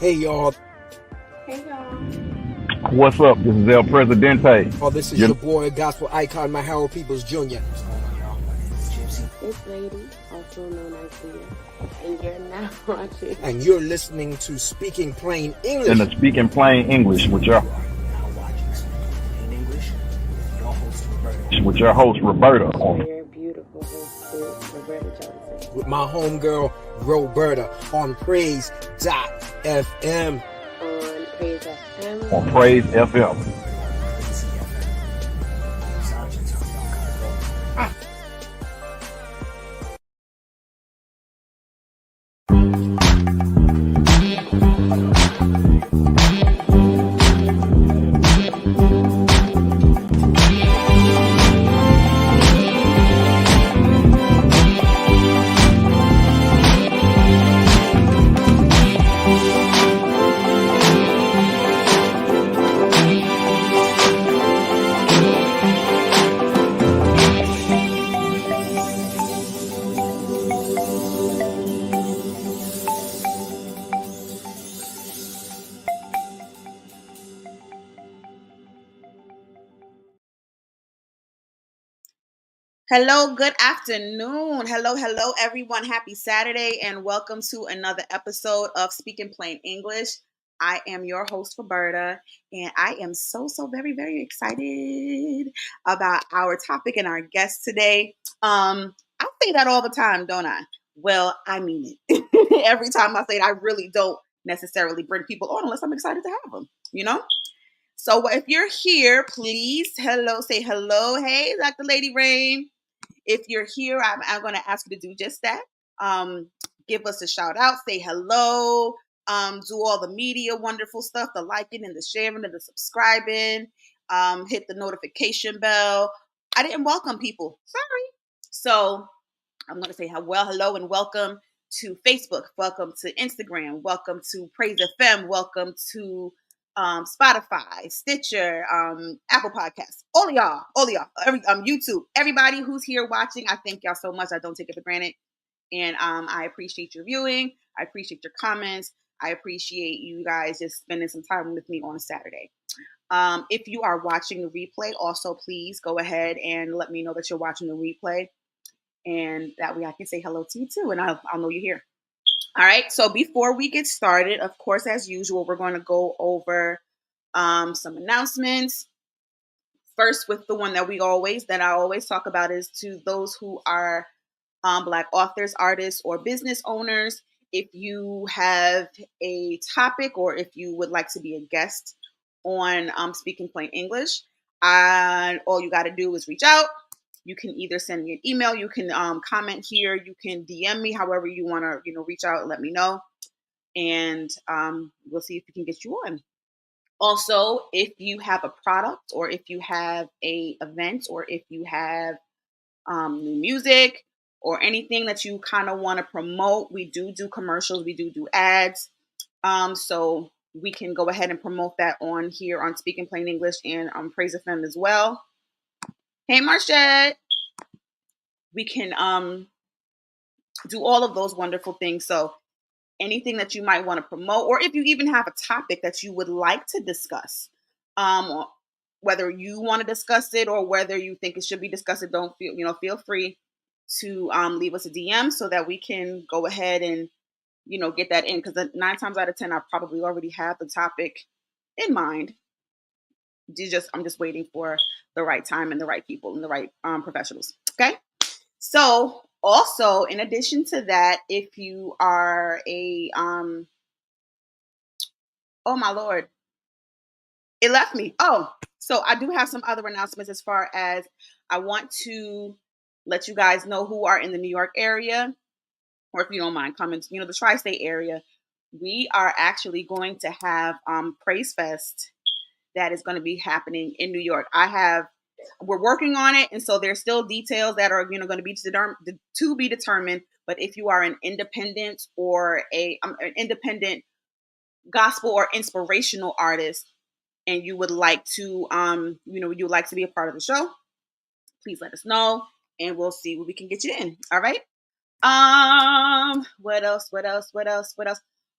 Hey y'all. Hey y'all. What's up? This is El Presidente. Oh, this is your boy, gospel icon, my Harold Peoples Jr. It's Lady, also known as Leah, and you're now watching. And you're listening to Speaking Plain English. And the Speaking Plain English with your host Roberta. Your beautiful host, Roberta Johnson. With my homegirl, Roberta, on Praise.fm. On Praise FM. On Praise FM. Hello, good afternoon. Hello, everyone. Happy Saturday, and welcome to another episode of Speaking Plain English. I am your host, Roberta, and I am so very, very excited about our topic and our guest today. I say that all the time, don't I? Well, I mean it. Every time I say it, I really don't necessarily bring people on unless I'm excited to have them, you know? So if you're here, please, say hello. Hey, Dr. Lady Rain. If you're here, I'm going to ask you to do just that. Give us a shout out, say hello, do all the media wonderful stuff, the liking and the sharing and the subscribing, hit the notification bell. I didn't welcome people. Sorry. So I'm going to say hello and welcome to Facebook. Welcome to Instagram. Welcome to Praise FM. Welcome to Spotify, Stitcher, Apple Podcasts, all of y'all, YouTube, everybody who's here watching. I thank y'all so much. I don't take it for granted. And I appreciate your viewing. I appreciate your comments. I appreciate you guys just spending some time with me on a Saturday. If you are watching the replay, also please go ahead and let me know that you're watching the replay. And that way I can say hello to you too. And I'll know you're here. All right, so before we get started, of course, as usual, we're going to go over some announcements. First, with the one that I always talk about is to those who are Black authors, artists, or business owners. If you have a topic or if you would like to be a guest on Speaking Plain English, all you got to do is reach out. You can either send me an email, you can comment here, you can DM me, however you want to, reach out and let me know. And we'll see if we can get you on. Also, if you have a product or if you have a event or if you have new music or anything that you kind of want to promote, we do commercials, we do ads. So we can go ahead and promote that on here on Speaking Plain English and Praise FM as well. Hey, Marchette. We can do all of those wonderful things. So anything that you might want to promote, or if you even have a topic that you would like to discuss, whether you want to discuss it or whether you think it should be discussed, feel free to leave us a DM so that we can go ahead and, get that in. Because 9 times out of 10, I probably already have the topic in mind. I'm just waiting for the right time and the right people and the right professionals. Okay. So also, in addition to that, if you are a, oh my Lord, it left me. Oh, so I do have some other announcements as far as I want to let you guys know who are in the New York area, or if you don't mind coming, the tri-state area. We are actually going to have Praise Fest that is going to be happening in New York. We're working on it, and so there's still details that are going to be to be determined. But if you are an independent or an independent gospel or inspirational artist, and you would like to, you'd like to be a part of the show, please let us know, and we'll see what we can get you in. All right. What else?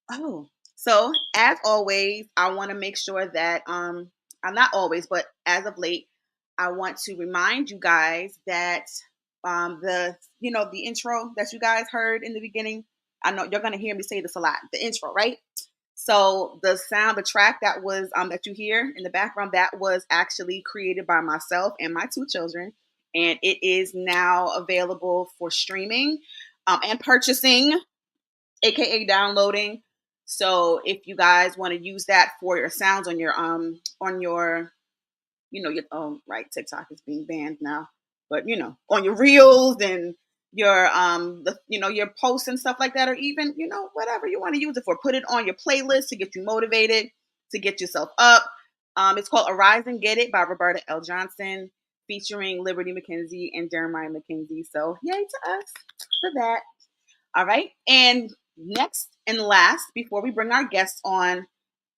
Oh, So, as always, I want to make sure that not always, but as of late, I want to remind you guys that the intro that you guys heard in the beginning. I know you're gonna hear me say this a lot. The intro, right? So the track that was that you hear in the background, that was actually created by myself and my two children, and it is now available for streaming and purchasing, aka downloading. So if you guys want to use that for your sounds on your your right, TikTok is being banned now, but on your reels and your your posts and stuff like that, or even whatever you want to use it for, put it on your playlist to get you motivated, to get yourself up. It's called Arise and Get It by Roberta L. Johnson, featuring Liberty McKenzie and Jeremiah McKenzie. So yay to us for that. All right. And next and last, before we bring our guests on,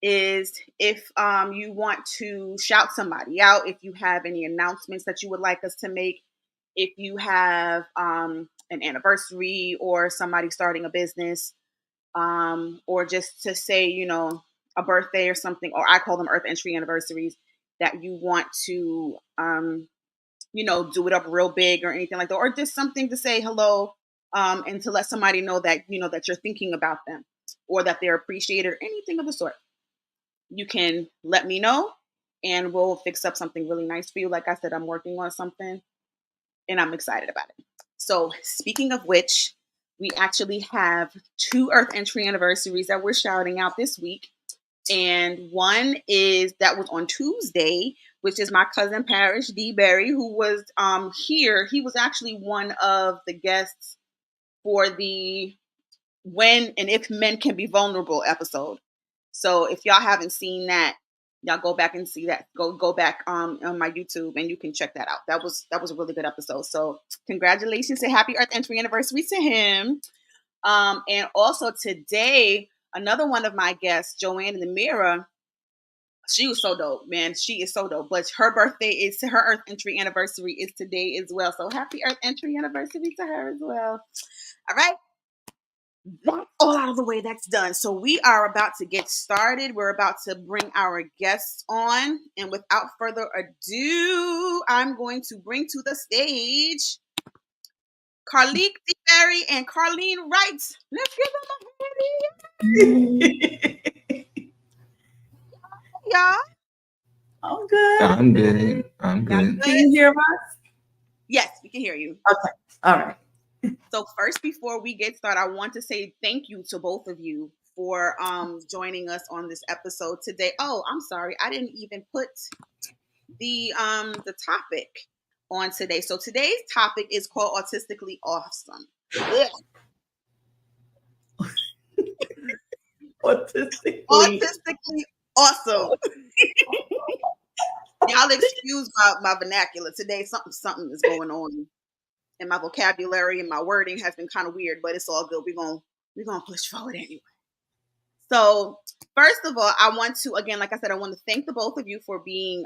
is if you want to shout somebody out, if you have any announcements that you would like us to make, if you have an anniversary or somebody starting a business, or just to say, a birthday or something, or I call them Earth Entry anniversaries, that you want to, do it up real big or anything like that, or just something to say hello, and to let somebody know that, that you're thinking about them or that they're appreciated or anything of the sort. You can let me know and we'll fix up something really nice for you. Like I said, I'm working on something and I'm excited about it. So speaking of which, we actually have 2 Earth Entry anniversaries that we're shouting out this week. And one that was on Tuesday, which is my cousin Parrish DeBerry, who was here. He was actually one of the guests for the When and If Men Can Be Vulnerable episode. So if y'all haven't seen that, y'all go back and see that. Go back on my YouTube and you can check that out. That was a really good episode. So congratulations and happy Earth Entry anniversary to him. And also today, another one of my guests, Joanne in the Mirror, she was so dope, man. She is so dope. But her Earth Entry anniversary is today as well. So happy Earth Entry anniversary to her as well. All right. That's all out of the way. That's done. So we are about to get started. We're about to bring our guests on. And without further ado, I'm going to bring to the stage Carlique DeBerry and Carlene Wright. Let's give them a hand. Y'all. I'm good. I'm good. I'm good. Can you hear us? Yes, we can hear you. Okay. All right. So first, before we get started, I want to say thank you to both of you for joining us on this episode today. Oh, I'm sorry, I didn't even put the topic on today. So today's topic is called Autistically Awesome. Autistically Awesome. Y'all excuse my vernacular today. Something is going on. And my vocabulary and my wording has been kind of weird, but it's all good. We're gonna push forward anyway. So first of all, I want to, again, like I said, I want to thank the both of you for being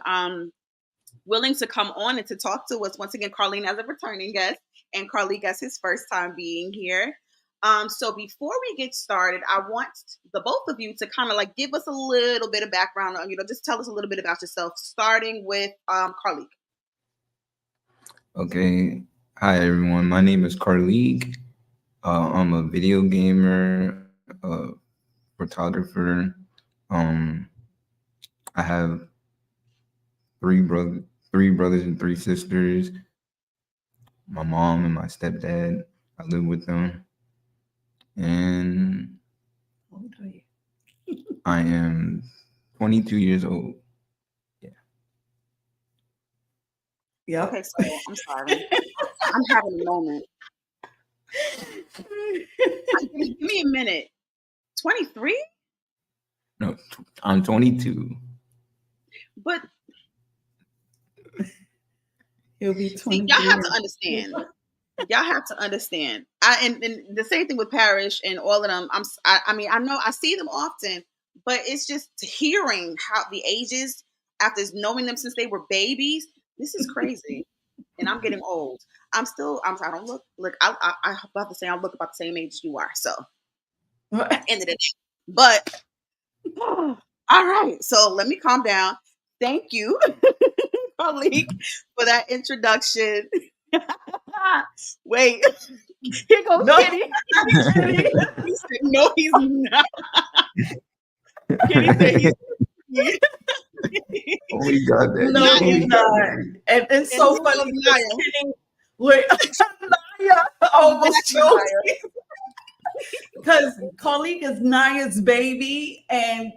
willing to come on and to talk to us. Once again, Carlene as a returning guest and Carlique as his first time being here. So before we get started, I want the both of you to kind of like give us a little bit of background on, just tell us a little bit about yourself, starting with Carlique. Okay. Hi, everyone. My name is Carlique. I'm a video gamer, a photographer. I have three brothers and 3 sisters. My mom and my stepdad. I live with them. And How old are you? I am 22 years old. Yep. Okay, so I'm sorry. I'm having a moment. Give me a minute. 23? No, I'm 22. But He'll be 20. see, y'all have to understand. Y'all have to understand. And the same thing with Parrish and all of them. I mean, I know I see them often, but it's just hearing how the ages after knowing them since they were babies. This is crazy. And I'm getting old. I don't look, I'm about to say I look about the same age as you are. So, end of the day. But All right, so let me calm down. Thank you, Carlique, for that introduction. Wait, here goes No. Kitty. He said, no, he's not. Kitty said he's Oh, we got that. No, not he's in not. And it's and so here funny goes because Naya. Kenny, wait, Naya almost Exactly, choked Naya. because Carlique is Naya's baby, and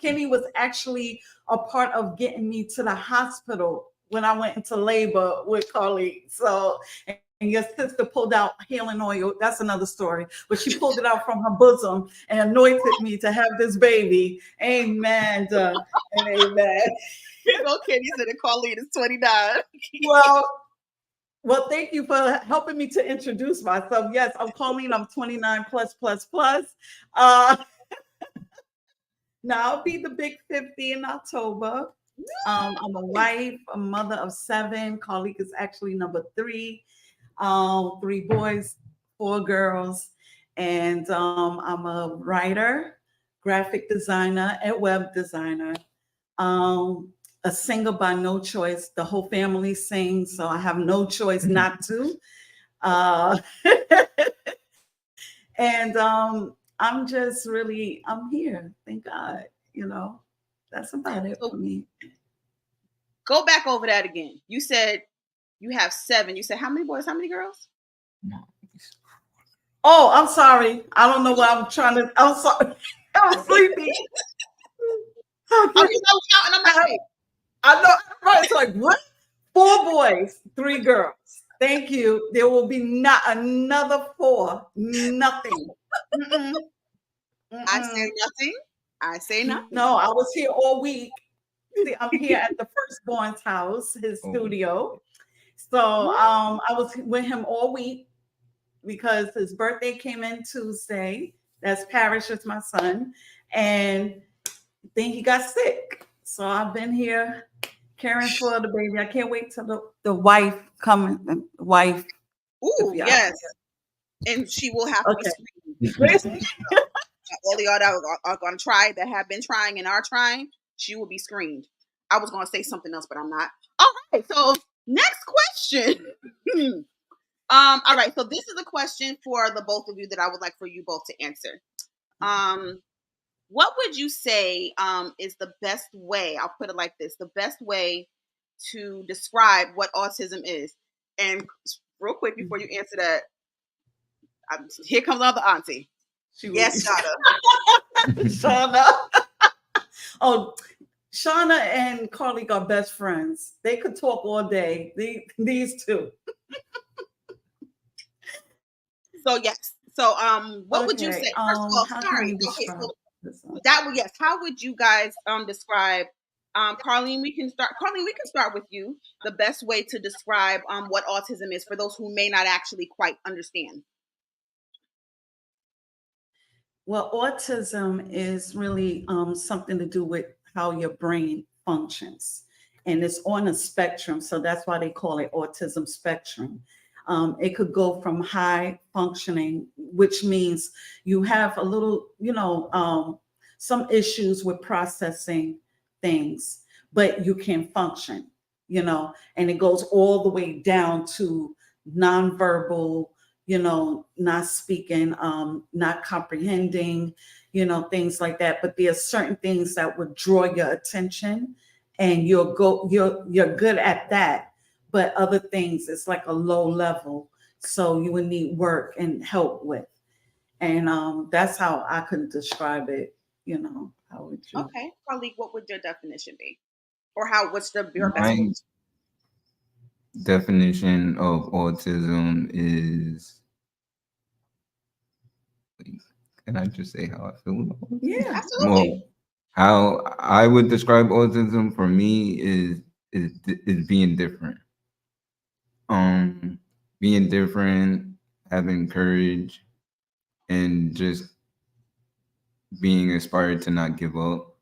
Kenny was actually a part of getting me to the hospital when I went into labor with Carlique. So, and your sister pulled out healing oil. That's another story. But she pulled it out from her bosom and anointed me to have this baby. Amen. And amen. Here goes Kitty said that Carlene is 29. Well, thank you for helping me to introduce myself. Yes, I'm Carlene. I'm 29 plus. Now I'll be the big 50 in October. I'm a wife, a mother of 7. Carlique is actually number 3. 3 boys, 4 girls, and I'm a writer, graphic designer, and web designer. A singer by no choice. The whole family sings, so I have no choice not to. And I'm just really, I'm here. Thank God. That's about it for me. Go back over that again. You said you have 7. You said how many boys, how many girls? Oh, I'm sorry. I don't know what I'm trying to. I'm sorry. I'm sleepy. I was counting. I'm like, hey. I know. Right. It's like, what? 4 boys, 3 girls. Thank you. There will be not another 4. Nothing. Mm-mm. Mm-mm. I say nothing. I say nothing. No, I was here all week. See, I'm here at the firstborn's house, his studio. So I was with him all week because his birthday came in Tuesday. That's Parrish, is my son. And then he got sick. So I've been here caring for the baby. I can't wait till the wife coming. The wife. Ooh, yes. And she will have to be screened. All of y'all that are going to try, that have been trying and are trying, she will be screened. I was going to say something else, but I'm not. All right. So next question. All right. So this is a question for the both of you that I would like for you both to answer. What would you say is the best way? I'll put it like this: the best way to describe what autism is. And real quick before you answer that, here comes another auntie. Yes, Shauna. Shauna. Oh, Shauna and Carlique are best friends. They could talk all day. These two. So yes. So what would you say? First of all, sorry. Okay, so that would yes. How would you guys describe Carlene, we can start. Carlene, we can start with you. The best way to describe what autism is for those who may not actually quite understand. Well, autism is really something to do with how your brain functions. And it's on a spectrum. So that's why they call it autism spectrum. It could go from high functioning, which means you have a little, some issues with processing things, but you can function, and it goes all the way down to nonverbal, not speaking, not comprehending, things like that. But there are certain things that would draw your attention and you're good at that. But other things, it's like a low level. So you would need work and help with. And that's how I could describe it, how would you? Okay. Carlique, what would your definition be? Or what's your best My definition of autism is, can I just say how I feel about it? Yeah, absolutely. Well, how I would describe autism for me is being different. Being different, having courage, and just being inspired to not give up.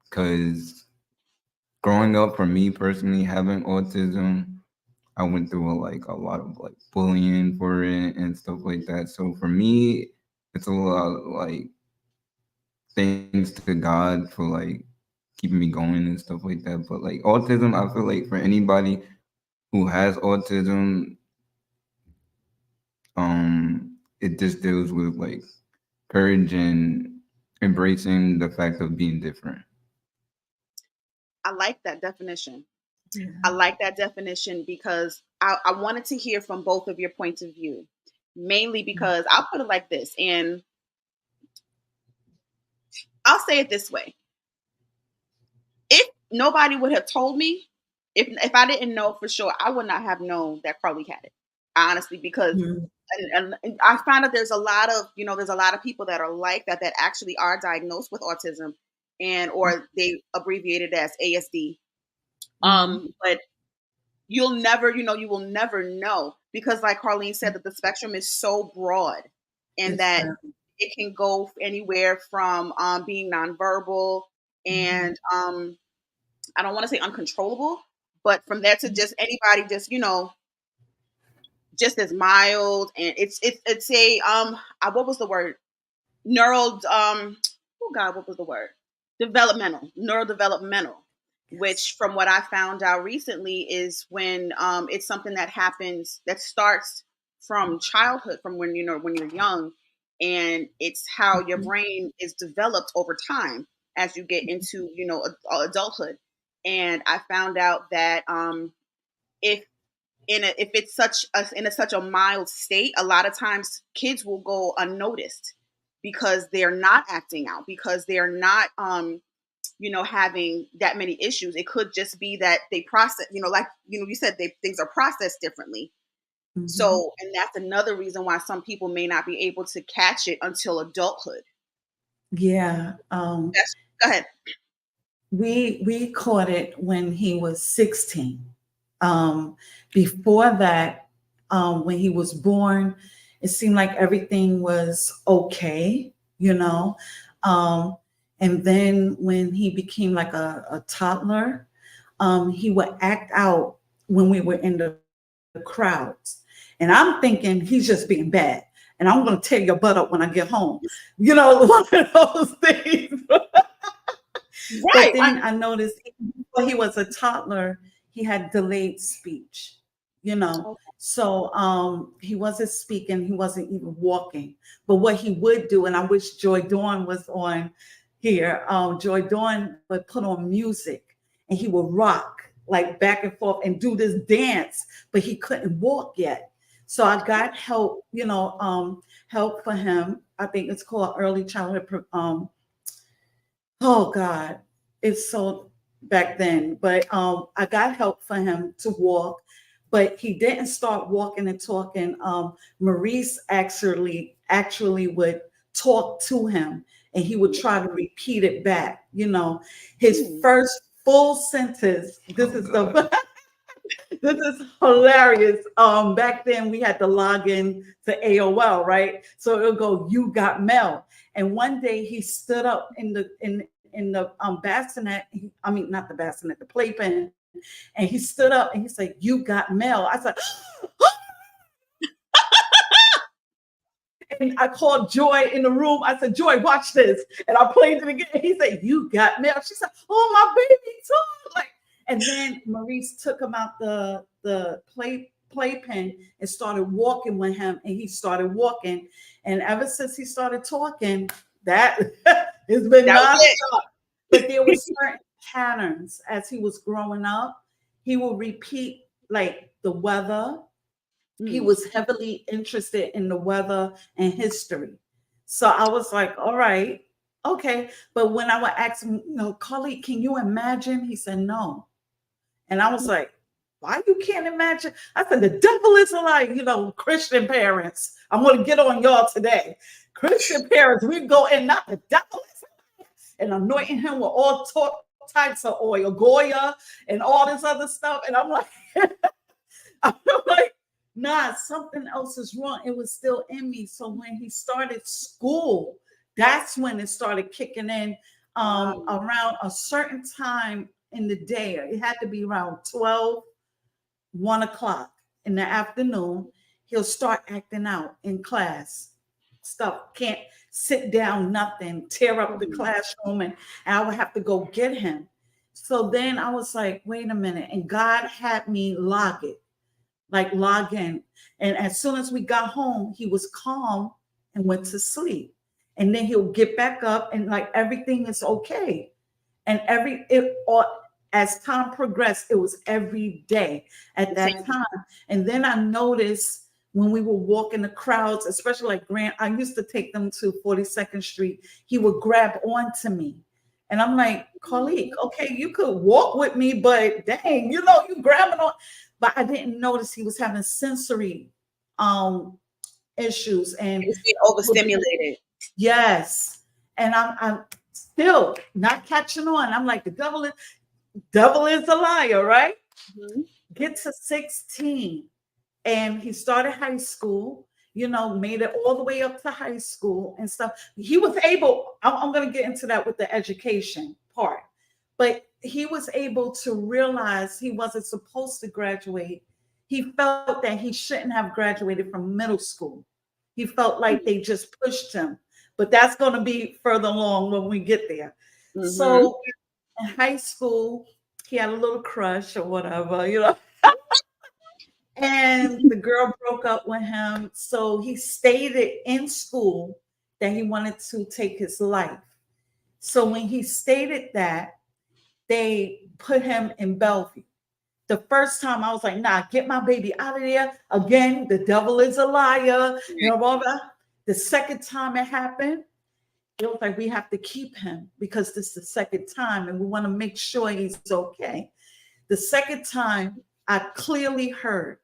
Because growing up, for me personally, having autism, I went through a lot of bullying for it and stuff like that. So for me, it's a lot thanks to God for like keeping me going and stuff like that. But like autism, I feel like for anybody who has autism, it just deals with like courage and embracing the fact of being different. I like that definition. Yeah. I like that definition because I wanted to hear from both of your points of view, mainly because I'll put it like this, and I'll say it this way. If nobody would have told me, if I didn't know for sure, I would not have known that Carlique had it, honestly, because Mhm. and I found that there's a lot of, there's a lot of people that are like that actually are diagnosed with autism, and or they abbreviate it as ASD. But you will never know, because like Carlene said, that the spectrum is so broad, and It's that it can go anywhere from being nonverbal and I don't want to say uncontrollable, but from there to just anybody just as mild, and it's a what was the word? Neural oh God, what was the word? Neurodevelopmental, which from what I found out recently is when it's something that happens that starts from childhood, from when when you're young, and it's how your brain is developed over time as you get into adulthood. And I found out that if if it's such a mild state, a lot of times kids will go unnoticed because they're not acting out, because they're not having that many issues. It could just be that they process, like you said, things are processed differently. So, and that's another reason why some people may not be able to catch it until adulthood. Yeah. Go ahead. We caught it when he was 16. Before that, when he was born, it seemed like everything was okay, and then when he became like a toddler, he would act out when we were in the crowds. And I'm thinking he's just being bad. And I'm going to tear your butt up when I get home. One of those things. Right. But then I noticed when he was a toddler, he had delayed speech, Okay. So he wasn't speaking, he wasn't even walking. But what he would do, and I wish Joy Dawn was on here, Joy Dawn would put on music and he would rock like back and forth and do this dance, but he couldn't walk yet. So I got help, help for him. I think it's called early childhood oh God, it's so back then. But I got help for him to walk, but he didn't start walking and talking. Maurice actually would talk to him, and he would try to repeat it back. His first full sentence. This is the this is hilarious. Back then we had to log in to AOL, right? So it'll go, "You got mail." And one day he stood up in the bassinet. I mean, not the bassinet, the playpen. And he stood up and he said, "You got mail." I said, and I called Joy in the room. I said, "Joy, watch this." And I played it again. He said, "You got mail." She said, "Oh, my baby too." Like, and then Maurice took him out the playpen and started walking with him, and he started walking. And ever since he started talking, that has been nonstop. But there were certain patterns as he was growing up. He will repeat like the weather. He was heavily interested in the weather and history. So I was like, all right, okay. But when I would ask him, Carlique, can you imagine? He said, no. And I was like, why you can't imagine? I said, the devil is alive, Christian parents. I'm going to get on y'all today. Christian parents, we go and not the devil is alive. And anointing him with all types of oil, Goya and all this other stuff. And I'm like, nah, something else is wrong. It was still in me. So when he started school, that's when it started kicking in around a certain time in the day. It had to be around 12, 1 o'clock in the afternoon. He'll start acting out in class. stuff, can't sit down, nothing, tear up the classroom, and I would have to go get him. So then I was like, wait a minute. And God had me log it, like log in. And as soon as we got home, he was calm and went to sleep. And then he'll get back up and like everything is okay. And as time progressed, it was every day at that time. And then I noticed when we were walking the crowds, especially like Grant, I used to take them to 42nd Street. He would grab onto me. And I'm like, Carlique, okay, you could walk with me, but dang, you grabbing on. But I didn't notice he was having sensory issues. And he was being overstimulated. Yes. And I'm still not catching on. I'm like, the devil is a liar, right? Mm-hmm. Get to 16. And he started high school, made it all the way up to high school and stuff. He was able, I'm going to get into that with the education part, but he was able to realize he wasn't supposed to graduate. He felt that he shouldn't have graduated from middle school. He felt like they just pushed him, but that's going to be further along when we get there. Mm-hmm. So in high school, he had a little crush or whatever, and the girl broke up with him. So he stated in school that he wanted to take his life. So when he stated that, they put him in Bellevue. The first time I was like, nah, get my baby out of there. Again, the devil is a liar. Blah, blah. The second time it happened, it was like, we have to keep him because this is the second time and we want to make sure he's okay. The second time I clearly heard,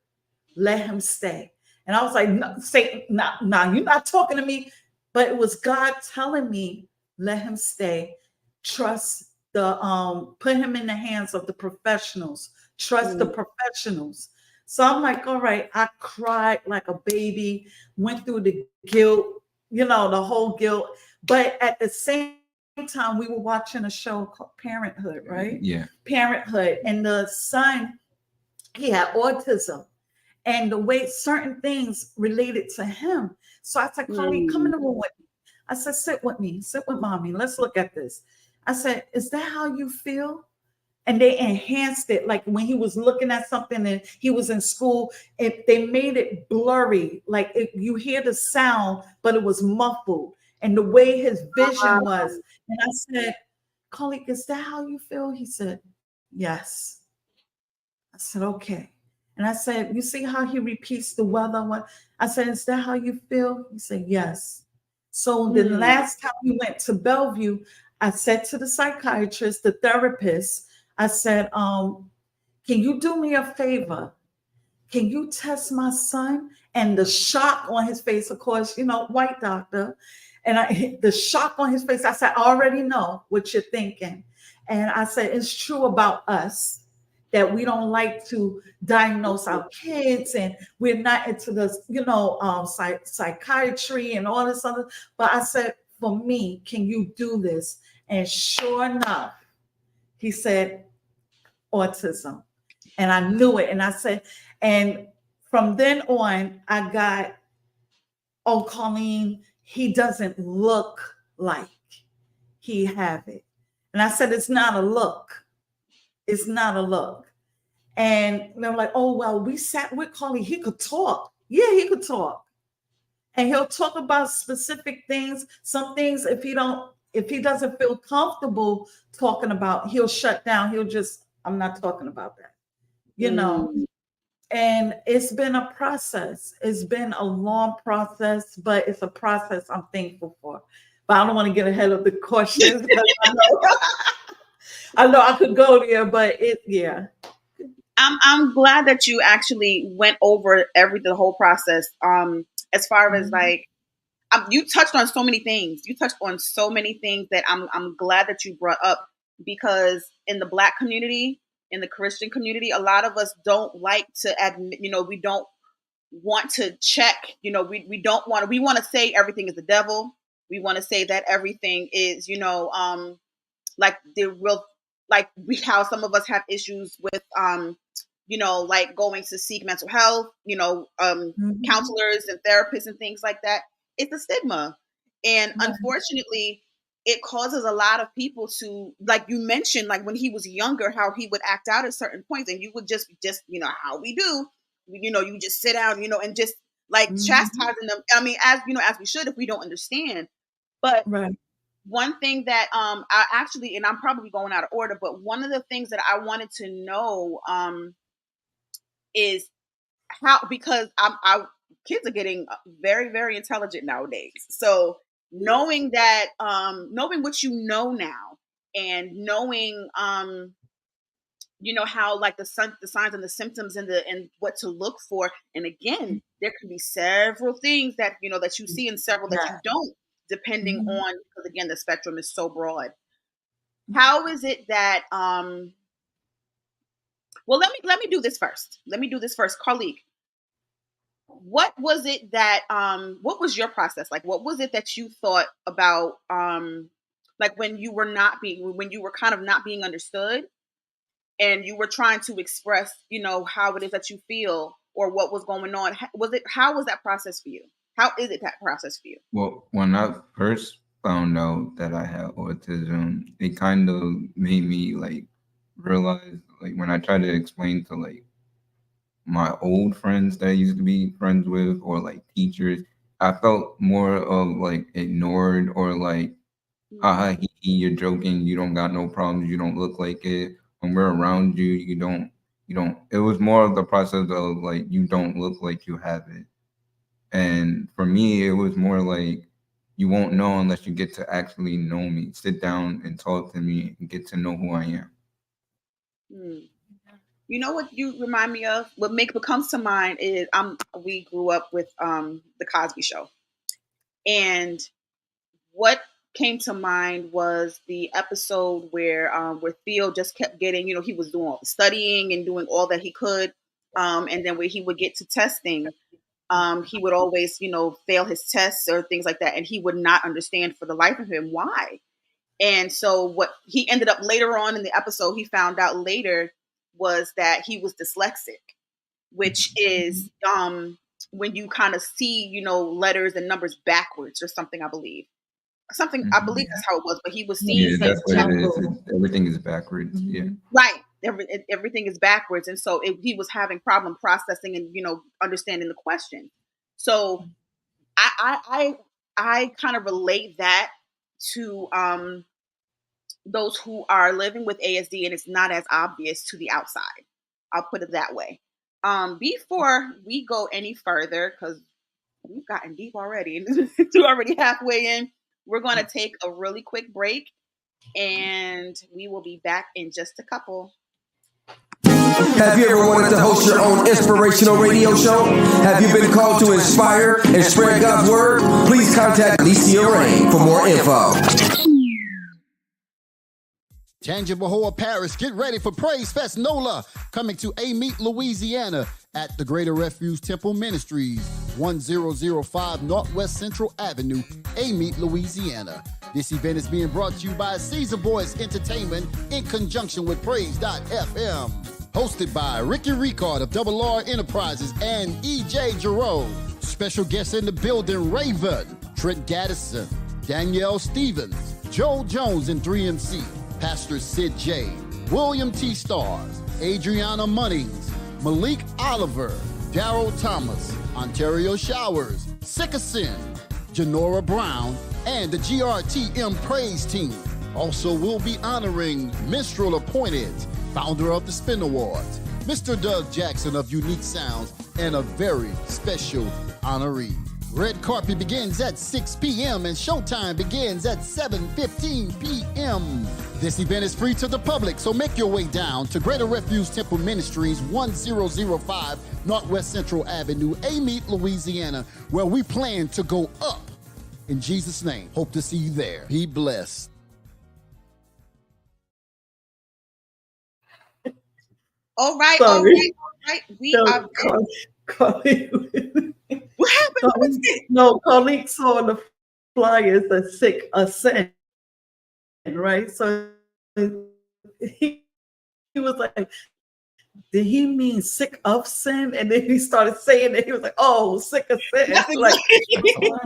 let him stay. And I was like, no, Satan, nah, you're not talking to me. But it was God telling me, let him stay. Trust put him in the hands of the professionals. Trust the professionals. So I'm like, all right, I cried like a baby, went through the guilt, the whole guilt. But at the same time, we were watching a show called Parenthood, right? Yeah. Parenthood. And the son, he had autism. And the way certain things related to him. So I said, Carlene, come in the room with me. I said, sit with me, sit with mommy. Let's look at this. I said, is that how you feel? And they enhanced it. Like when he was looking at something and he was in school, they made it blurry. Like you hear the sound, but it was muffled. And the way his vision was. And I said, Carlique, is that how you feel? He said, yes. I said, okay. And I said, you see how he repeats the weather? I said, is that how you feel? He said, yes. So the last time we went to Bellevue, I said to the psychiatrist, the therapist, I said, can you do me a favor? Can you test my son? And the shock on his face, of course, white doctor. And the shock on his face, I said, I already know what you're thinking. And I said, it's true about us that we don't like to diagnose our kids and we're not into the, psychiatry and all this other. But I said, for me, can you do this? And sure enough, he said, autism. And I knew it. And I said, and from then on, I got, oh, Carlene, he doesn't look like he have it. And I said, it's not a look. It's not a look. And they're like, oh, well, we sat with Carly. He could talk. Yeah, he could talk. And he'll talk about specific things. Some things, if he doesn't feel comfortable talking about, he'll shut down. He'll just, I'm not talking about that, And it's been a process. It's been a long process, but it's a process I'm thankful for. But I don't want to get ahead of the questions. I know I could go there, but yeah. I'm glad that you actually went over the whole process. As far as like, you touched on so many things. You touched on so many things that I'm glad that you brought up, because in the Black community, in the Christian community, a lot of us don't like to admit, we don't want to check, we want to say everything is the devil. We want to say that everything is, like the real, like how some of us have issues with, like going to seek mental health, counselors and therapists and things like that. it's a stigma. And unfortunately, it causes a lot of people to, like you mentioned, like when he was younger, how he would act out at certain points, and you would just how we do, you just sit down, and just like chastising them. I mean, as we should if we don't understand. But one thing that I actually, and I'm probably going out of order, but one of the things that I wanted to know is how, because kids are getting very, very intelligent nowadays. So knowing that, knowing what you know now, and knowing, how like the signs and the symptoms and what to look for. And again, there can be several things that, that you see and several that you don't, depending on, because again, the spectrum is so broad. How is it that, well, let me do this first. Carlique, what was it that, what was your process? Like, what was it that you thought about, like when you were kind of not being understood, and you were trying to express, how it is that you feel or what was going on? How was that process for you? How is it that process for you? Well, when I first found out that I had autism, it kind of made me like realize, like when I tried to explain to like my old friends that I used to be friends with, or like teachers, I felt more of like ignored, or like, you're joking, you don't got no problems, you don't look like it. When we're around you, you don't. It was more of the process of like, you don't look like you have it. And for me, it was more like, you won't know unless you get to actually know me, sit down and talk to me and get to know who I am. You know what you remind me of? What comes to mind is we grew up with the Cosby Show, and what came to mind was the episode where Theo just kept getting, he was doing all the studying and doing all that he could, and then when he would get to testing, he would always, fail his tests or things like that, and he would not understand for the life of him why. And so what he ended up later on in the episode, he found out later, was that he was dyslexic, which is when you kind of see, letters and numbers backwards or something, I believe. I believe that's how it was, but he was seeing. Yeah, that's what it is. Everything is backwards. Yeah. Right. Everything is backwards. And so he was having problem processing and, understanding the question. So I kind of relate that to those who are living with ASD, and it's not as obvious to the outside. I'll put it that way. Before we go any further, because we've gotten deep already, and we're already halfway in, we're going to take a really quick break, and we will be back in just a couple. Have you ever wanted to host your own inspirational radio show? Have you been called to inspire and spread God's word? Please contact Alicia Ray for more info. Tangible Hoa Parish, get ready for Praise Fest NOLA, coming to Amite, Louisiana at the Greater Refuge Temple Ministries, 1005 Northwest Central Avenue, Amite, Louisiana. This event is being brought to you by Caesar Boys Entertainment in conjunction with Praise.fm. Hosted by Ricky Ricard of Double R Enterprises and E.J. Giroux. Special guests in the building, Raven, Trent Gaddison, Danielle Stevens, Joel Jones and 3MC, Pastor Sid J, William T. Stars, Adriana Munnings, Malik Oliver, Darryl Thomas, Ontario Showers, Sickerson, Janora Brown, and the GRTM Praise Team. Also, we'll be honoring Minstrel Appointed, founder of the Spin Awards, Mr. Doug Jackson of Unique Sounds, and a very special honoree. Red carpet begins at 6 p.m. and showtime begins at 7:15 p.m. This event is free to the public, so make your way down to Greater Refuge Temple Ministries, 1005 Northwest Central Avenue, Amite, Louisiana, where we plan to go up. In Jesus' name, hope to see you there. Be blessed. All right. We are. What happened? No, Carlique saw on the flyers a sick ascent, right? So he was like, did he mean sick of sin? And then he started saying it. He was like, oh, sick of sin. That's like, exactly. wow.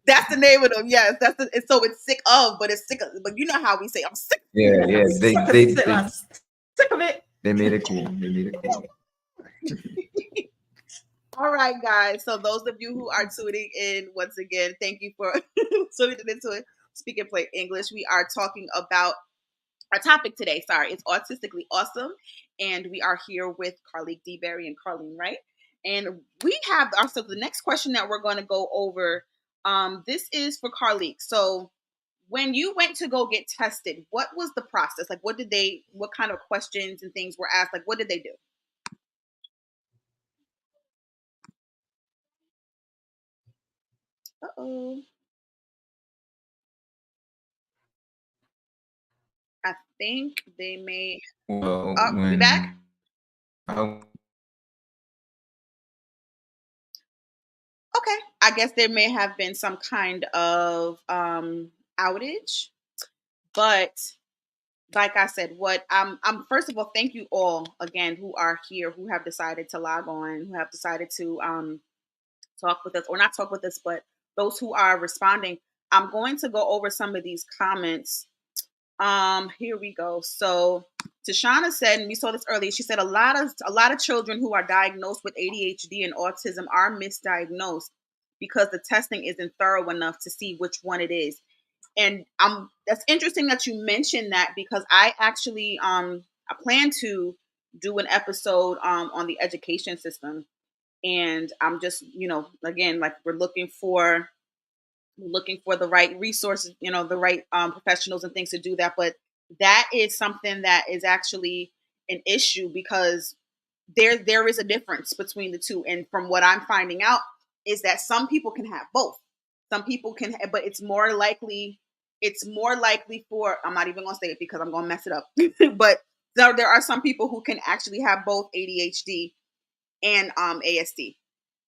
That's the name of them. Yes, so it's sick of, but it's sick of. But you know how we say, I'm sick. Yeah, yeah. I'm sick of it. They made it cool. They made it cool. All right, guys. So those of you who are tuning in, once again, thank you for tuning into it. Speak and Play English. We are talking about our topic today. Sorry, it's Autistically Awesome, and we are here with Carlique, DeBerry, and Carlene, Wright. And we have also the next question that we're going to go over. This is for Carlique. So, when you went to go get tested, what was the process? Like, what kind of questions and things were asked? Like, what did they do? Uh-oh. I think they may. Well, We back? Okay. I guess there may have been some kind of outage, but like I said, I'm first of all, thank you all again who are here, who have decided to log on, who have decided to talk with us, or not talk with us, but those who are responding. I'm going to go over some of these comments. Here we go. So Tashana said, and we saw this earlier, she said a lot of children who are diagnosed with ADHD and autism are misdiagnosed because the testing isn't thorough enough to see which one it is. And that's interesting that you mentioned that, because I actually I plan to do an episode on the education system, and I'm just, again, like, we're looking for the right resources, the right professionals and things to do that. But that is something that is actually an issue, because there is a difference between the two. And from what I'm finding out is that some people can have both. Some people can, but it's more likely for, I'm not even going to say it because I'm going to mess it up. But there are some people who can actually have both ADHD and ASD.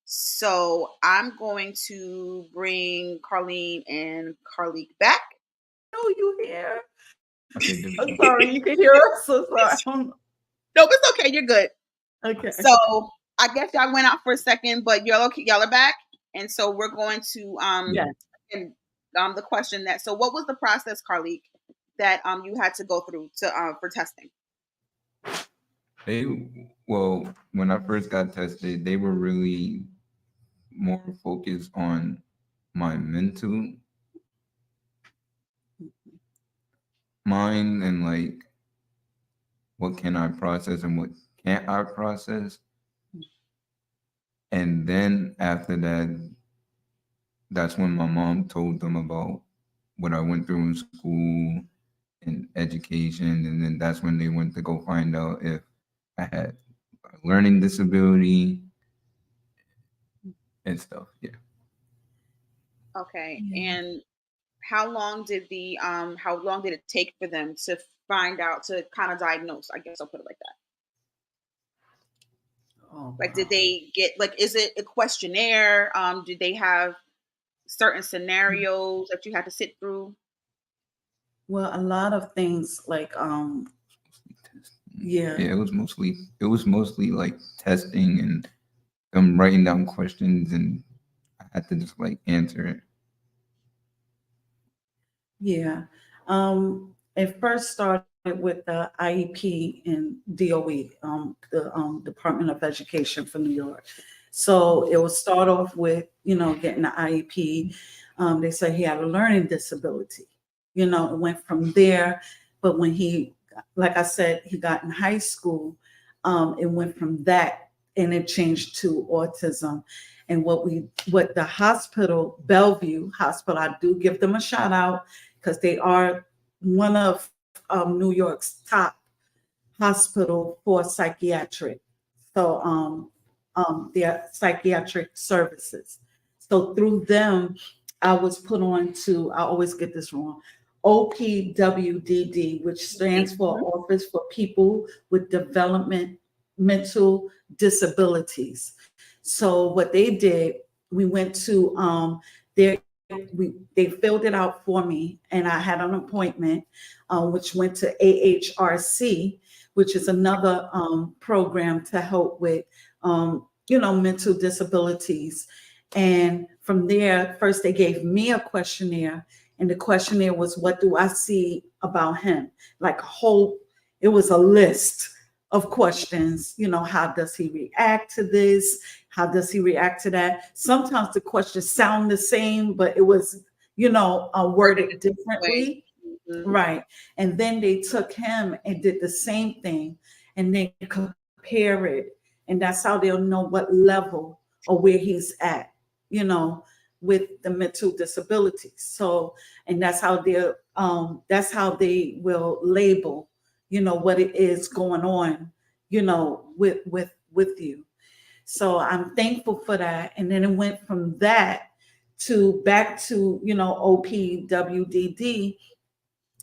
So I'm going to bring Carlene and Carlique back. Oh, you here? Okay, I'm sorry, you can hear us. So sorry. No, it's okay. You're good. Okay. So I guess y'all went out for a second, but y'all are back, and so we're going to the question that. So what was the process, Carlique, that you had to go through for testing? Well, when I first got tested, they were really more focused on my mental mind and like what can I process and what can't I process. And then after that, that's when my mom told them about what I went through in school and education. And then that's when they went to go find out if I had a learning disability and stuff. Yeah. Okay. And how long did it take for them to find out, to kind of diagnose? I guess I'll put it like that. Oh, like, did they get, like, is it a questionnaire? Did they have certain scenarios that you had to sit through? Well, a lot of things like Yeah, it was mostly like testing and them writing down questions, and I had to just like answer it. Yeah. It first started with the IEP and DOE, the Department of Education for New York. So it would start off with, getting the IEP. They said he had a learning disability. It went from there. But when he, like I said, he got in high school, it went from that and it changed to autism. And what the hospital, Bellevue Hospital, I do give them a shout out because they are one of New York's top hospital for psychiatric. So their psychiatric services. So through them, I was put on to, I always get this wrong, OPWDD, which stands for Office for People with Developmental Disabilities. So what they did, we went to they filled it out for me, and I had an appointment, which went to AHRC, which is another program to help with mental disabilities. And from there, first they gave me a questionnaire, and the questionnaire was, what do I see about him? Like it was a list of questions. How does he react to this? How does he react to that? Sometimes the questions sound the same, but it was, worded differently. Mm-hmm. Right. And then they took him and did the same thing, and they compare it. And that's how they'll know what level or where he's at, with the mental disabilities. So, and that's how they will label, what it is going on, with you. So I'm thankful for that. And then it went from that back to, OPWDD.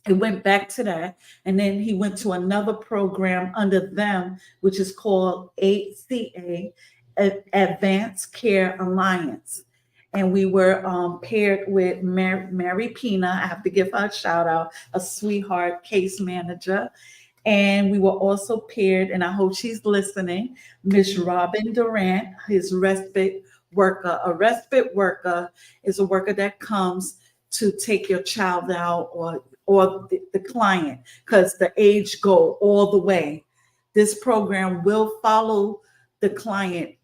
It went back to that. And then he went to another program under them, which is called ACA, Advanced Care Alliance. And we were paired with Mary Pina. I have to give her a shout out, a sweetheart case manager. And we were also paired, and I hope she's listening, Miss Robin Durant, his respite worker. A respite worker is a worker that comes to take your child out or the client, because the age go all the way. This program will follow the client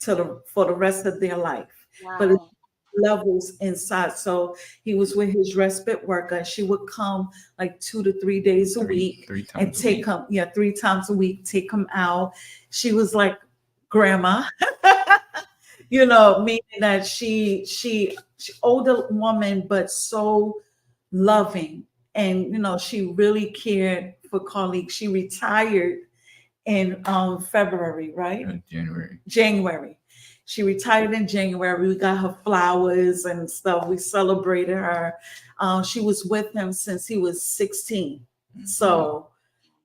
for the rest of their life. Wow. But it's levels inside. So he was with his respite worker. She would come like 2 to 3 days a week and take him, 3 times a week, take him out. She was like grandma, meaning that she older woman, but so loving. And, she really cared for Carlique. She retired in February, right? January. She retired in January. We got her flowers and stuff. We celebrated her. She was with him since he was 16. Mm-hmm. So,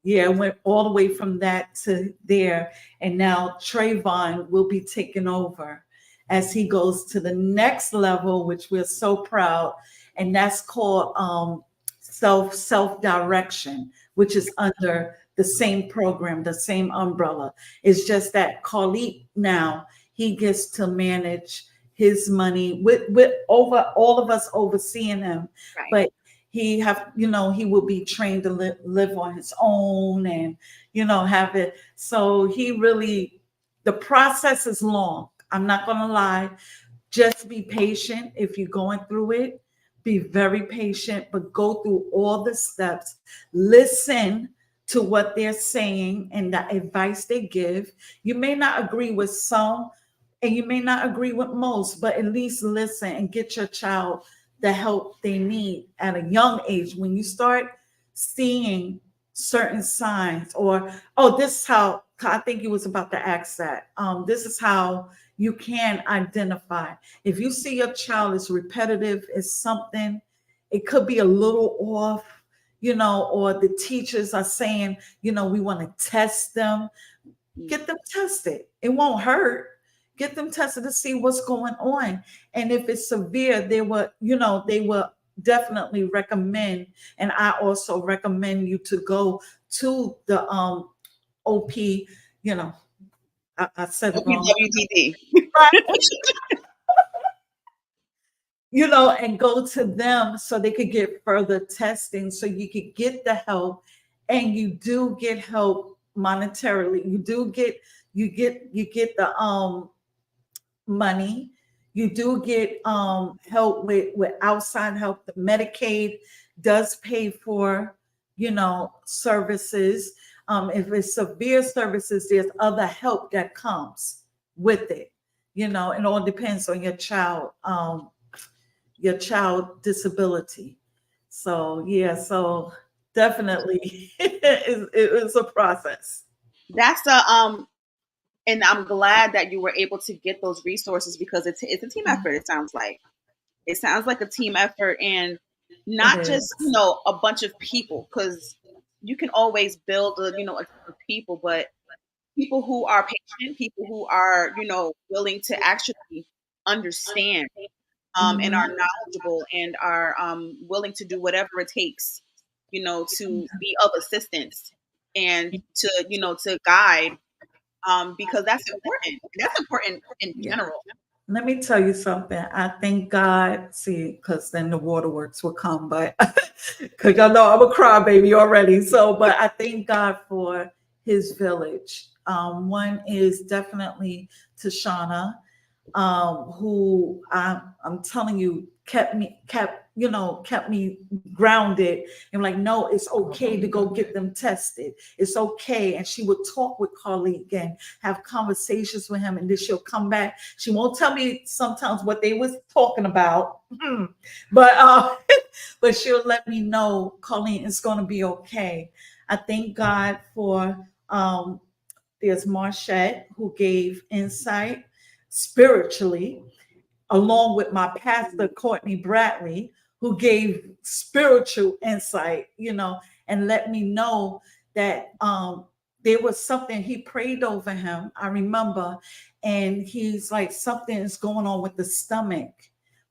yeah, went all the way from that to there. And now Trayvon will be taking over as he goes to the next level, which we're so proud. And that's called self-direction, which is under the same program, the same umbrella. It's just that Carlique now, he gets to manage his money with over all of us overseeing him. Right. But he he will be trained to live on his own and, have it. So the process is long. I'm not going to lie. Just be patient if you're going through it. Be very patient, but go through all the steps. Listen to what they're saying and the advice they give. You may not agree with some, and you may not agree with most, but at least listen and get your child the help they need at a young age. When you start seeing certain signs, or, this is how, I think you was about to ask that. This is how you can identify. If you see your child is repetitive, is something, it could be a little off, or the teachers are saying, we want to test them. Get them tested. It won't hurt. Get them tested to see what's going on. And if it's severe, they will definitely recommend. And I also recommend you to go to the OP, I said it wrong. OPWDD. And go to them so they could get further testing, so you could get the help, and you do get help monetarily. You get the money. You do get help with outside help. The Medicaid does pay for, services. If it's severe services, there's other help that comes with it. It all depends on your child disability. So so definitely it was a process. That's and I'm glad that you were able to get those resources, because it's a team effort. It sounds like a team effort, and not just a bunch of people, because you can always build a team of people, but people who are patient, people who are willing to actually understand, and are knowledgeable, and are willing to do whatever it takes, to be of assistance and to guide. Because that's important. That's important in general. Let me tell you something. I thank God, see, because then the waterworks will come, but because y'all know I'm a crybaby already. So, but I thank God for his village. One is definitely Tashana, who I'm telling you kept me grounded and like, no, it's okay to go get them tested. It's okay. And she would talk with Carlique and have conversations with him, and then she'll come back. She won't tell me sometimes what they was talking about, but but she'll let me know, Carlene, it's going to be okay. I thank God for there's Marchette, who gave insight spiritually, along with my pastor, Courtney Bradley, who gave spiritual insight, and let me know that there was something. He prayed over him, I remember, and he's like, something is going on with the stomach,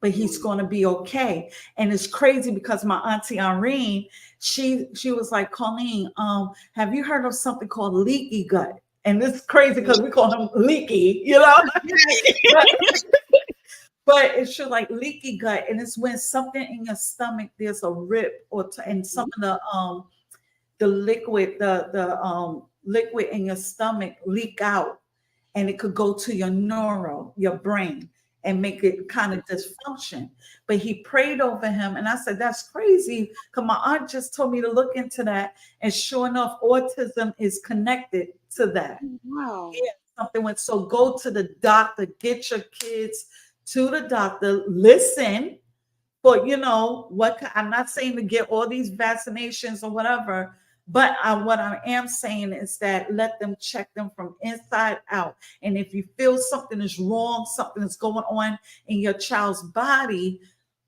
but he's going to be okay. And it's crazy because my auntie Irene, she was like, Colleen, have you heard of something called leaky gut? And this is crazy because we call him leaky, But it's just like leaky gut, and it's when something in your stomach, there's a rip, and some of the liquid, the liquid in your stomach leak out, and it could go to your brain, and make it kind of dysfunction. But he prayed over him, and I said, that's crazy, because my aunt just told me to look into that, and sure enough, autism is connected to that. Wow. Yeah, something went. So go to the doctor, get your kids to the doctor, listen for, what I'm not saying to get all these vaccinations or whatever, but what I am saying is that let them check them from inside out. And if you feel something is wrong, something is going on in your child's body,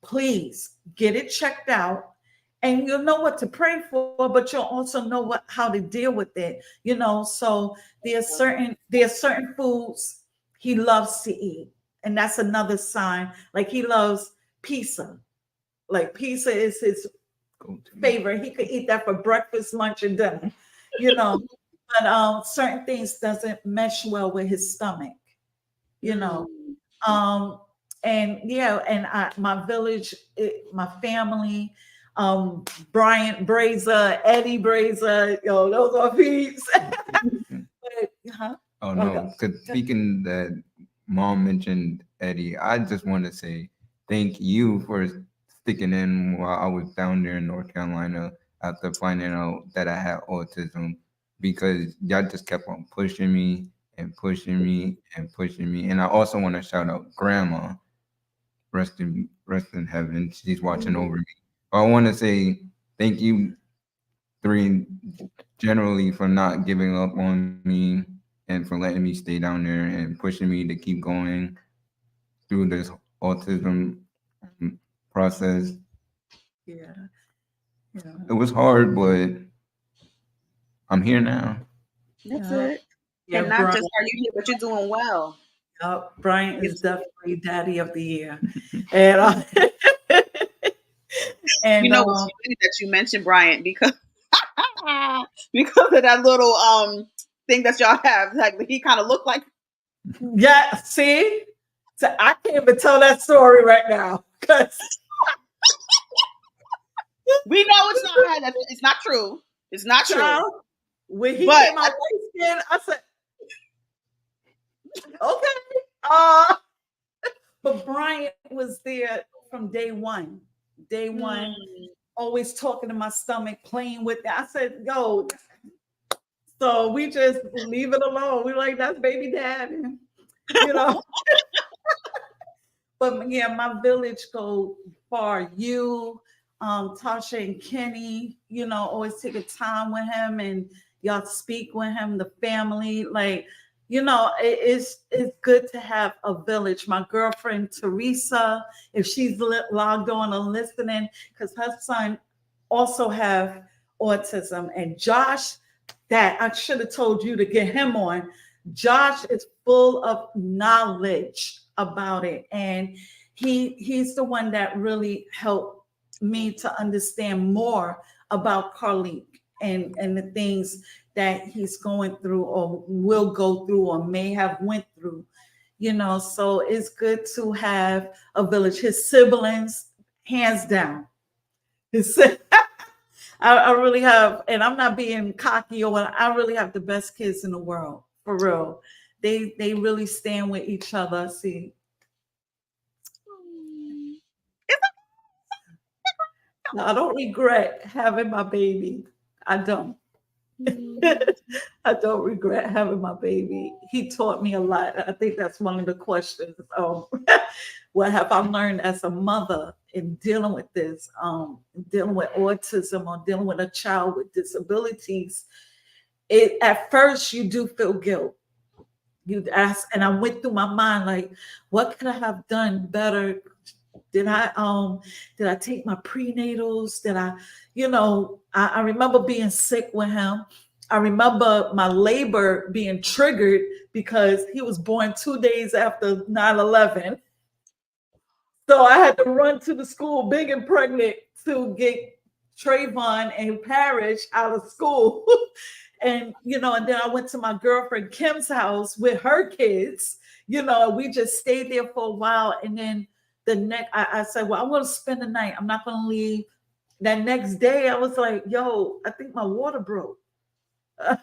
please get it checked out. And you'll know what to pray for, but you'll also know how to deal with it. So there's certain foods he loves to eat. And that's another sign. Like, he loves pizza. Like, pizza is his favorite. He could eat that for breakfast, lunch, and dinner, But certain things doesn't mesh well with his stomach, And my village, my family, Bryant Brazer, Eddie Brazer, those are peeps. Oh no, because speaking that Mom mentioned Eddie, I just want to say thank you for sticking in while I was down there in North Carolina after finding out that I had autism, because y'all just kept on pushing me and pushing me and pushing me. And I also want to shout out Grandma, rest in heaven. She's watching over me. I want to say thank you three generally for not giving up on me and for letting me stay down there and pushing me to keep going through this autism process. Yeah. It was hard, but I'm here now. That's it. Yeah, and not just are you here, but you're doing well. Brian is definitely Daddy of the Year. And and it's funny that you mentioned Bryant because of that little thing that y'all have. Like, he kind of looked like. Yeah, see? So I can't even tell that story right now because we know it's not true. It's not true. When he came out light skin, I said, okay. But Bryant was there from day one. Always talking to my stomach, playing with it. I said, yo. So we just leave it alone. We're like, that's baby dad. But yeah, my village go far. You, Tasha and Kenny, always take a time with him and y'all speak with him, the family. Like, it's good to have a village. My girlfriend, Teresa, if she's logged on and listening, because her son also have autism. And Josh, that I should have told you to get him on. Josh is full of knowledge about it. And he's the one that really helped me to understand more about Carlique and the things that he's going through or will go through or may have went through, So it's good to have a village. His siblings, hands down. I really have, and I'm not being cocky or what. I really have the best kids in the world, for real. They really stand with each other. See, no, I don't regret having my baby. I don't. I don't regret having my baby. He taught me a lot. I think that's one of the questions. What have I learned as a mother in dealing with this, dealing with autism or dealing with a child with disabilities? At first you do feel guilt. You ask, and I went through my mind like, what could I have done better? Did I take my prenatals? Did I, I remember being sick with him. I remember my labor being triggered because he was born 2 days after 9/11. So I had to run to the school big and pregnant to get Trayvon and Parrish out of school. And then I went to my girlfriend Kim's house with her kids, and we just stayed there for a while. And then I said, well, I'm going to spend the night. I'm not going to leave. That next day, I was like, yo, I think my water broke.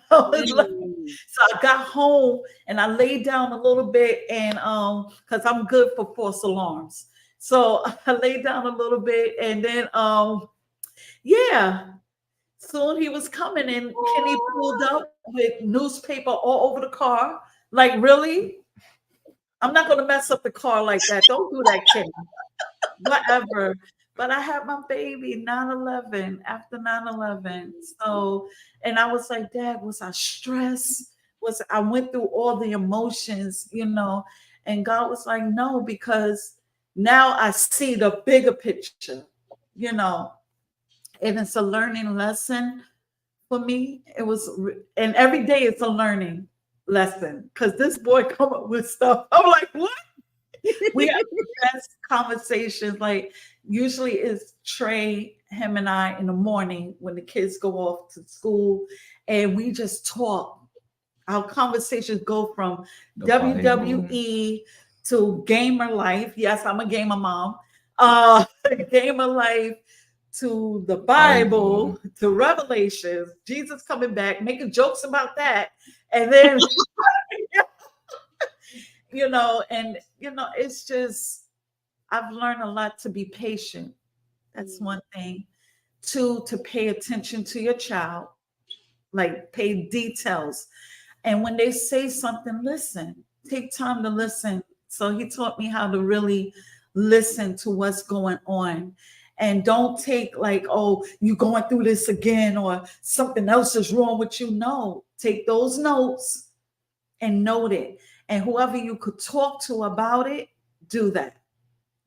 So I got home and I laid down a little bit, and because I'm good for false alarms. So I laid down a little bit, and then soon he was coming, and Kenny pulled up with newspaper all over the car. Like, really? I'm not going to mess up the car like that. Don't do that, Kenny. Whatever. But I had my baby 9/11, after 9/11. So, and I was like, Dad, was I stressed? I went through all the emotions, and God was like, no, because now I see the bigger picture, and it's a learning lesson for me. And every day it's a learning lesson, because this boy come up with stuff. I'm like, what? We have the best conversations. Like, usually it's Trey, him and I in the morning when the kids go off to school, and we just talk. Our conversations go from WWE to gamer life. Yes, I'm a gamer mom. Gamer life to the Bible, to Revelations, Jesus coming back, making jokes about that. And then it's just, I've learned a lot to be patient. That's one thing. 2, to pay attention to your child, like pay details. And when they say something, listen, take time to listen. So he taught me how to really listen to what's going on. And don't take like, oh, you going through this again, or something else is wrong with you. No, take those notes and note it. And whoever you could talk to about it, do that.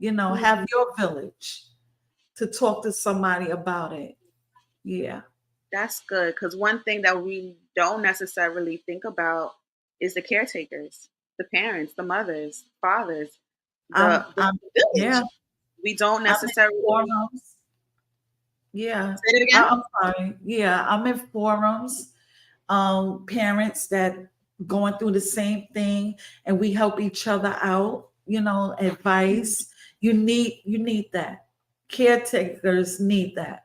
Have your village to talk to somebody about it. Yeah. That's good, because one thing that we don't necessarily think about is the caretakers, the parents, the mothers, fathers, the village. Yeah. We don't necessarily. Yeah. Say it again? I'm sorry. Yeah, I'm in forums. Parents that going through the same thing, and we help each other out. Advice. You need that. Caretakers need that.